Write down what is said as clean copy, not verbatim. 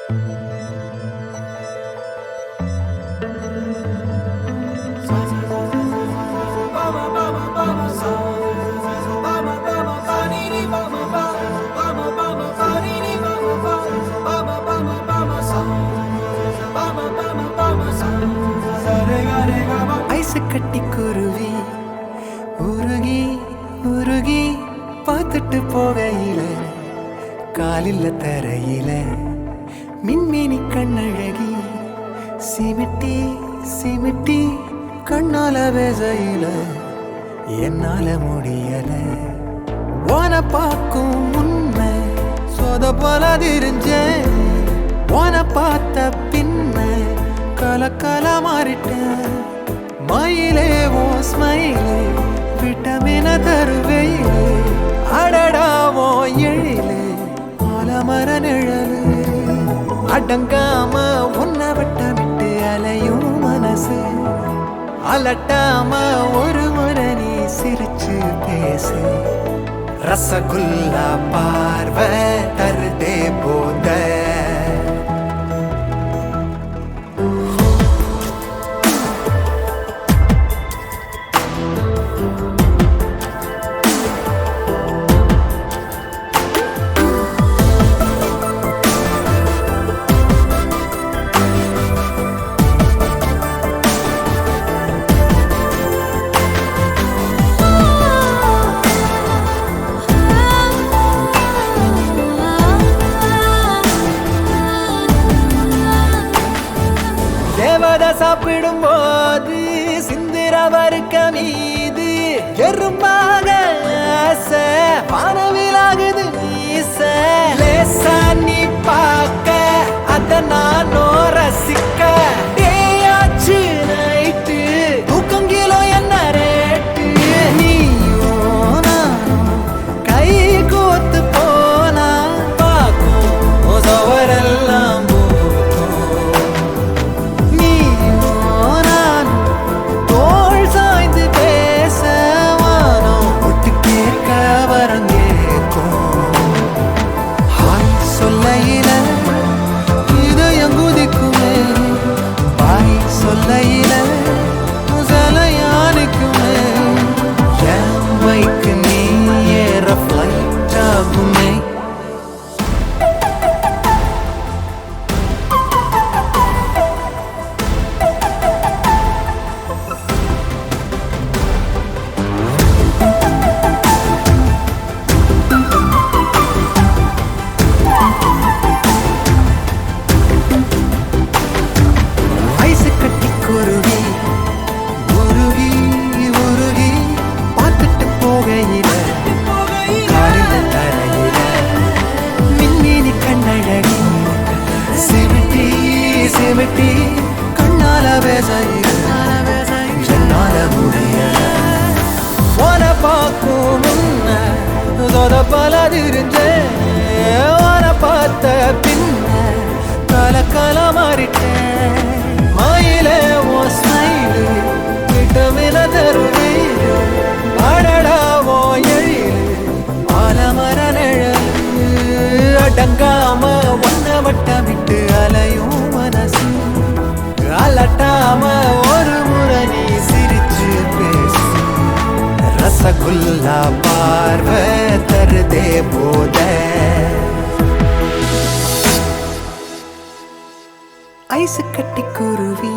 ice கட்டி குருவி உருகி உருகி பார்த்துட்டு போகையில காலில் தரையில மின்மினி கண்ணழகி சிமிட்டி சிமிட்டி கண்ணால பேசையில என்னால முடியல ஓன பார்க்கும் உண்மை சொத போல தெரிஞ்சேன் ஓன பார்த்த பின்ன கலக்கல மாறிட்டேன் மயிலே ஓ ஸ்மைலே விட்டமின தருவையிலே அடடாவோ எழிலே ஆலமர நிழலு அடங்காம உன்னை வட்டமிட்டு அலையும் மனசு அலட்டாம ஒரு முறை நீ சிரிச்சு பேசு ரசகுல்லா பார்வை தருதே போத சாப்பிடும் போது சிந்திர வறுக்க மீது எறும்பாக வானவிலாகுது நீச லேசா நீ பார்க்க அத நானோ ரசிக்க டேயாச்சு நைட்டு தூக்கங்கிலோ என்ன ரேட்டு நீயோ நானும் கை கோத்து போனா பார்க்கும் சவரெல்லாம் கண்ணால பேசையில என்னால முடியல ஓன பார்க்கும் முன்ன சொத பல தெரிஞ்சேன் ஓன பார்த்த பின்ன கலக்கல மாறிட்டேன் மயிலே ஓ ஸ்மைலு விட்டமின தருவீரு அடடாவோ எழிலு ஆலமர நிழலு அடங்காம ஒன்ன வட்டமிட்டு அலையும் மனசு அலட்டாம ஒரு முறை நீ சிரிச்சு பேசு ரசகுல்லா பார்வை தருதே போத ஐசு கட்டி குருவி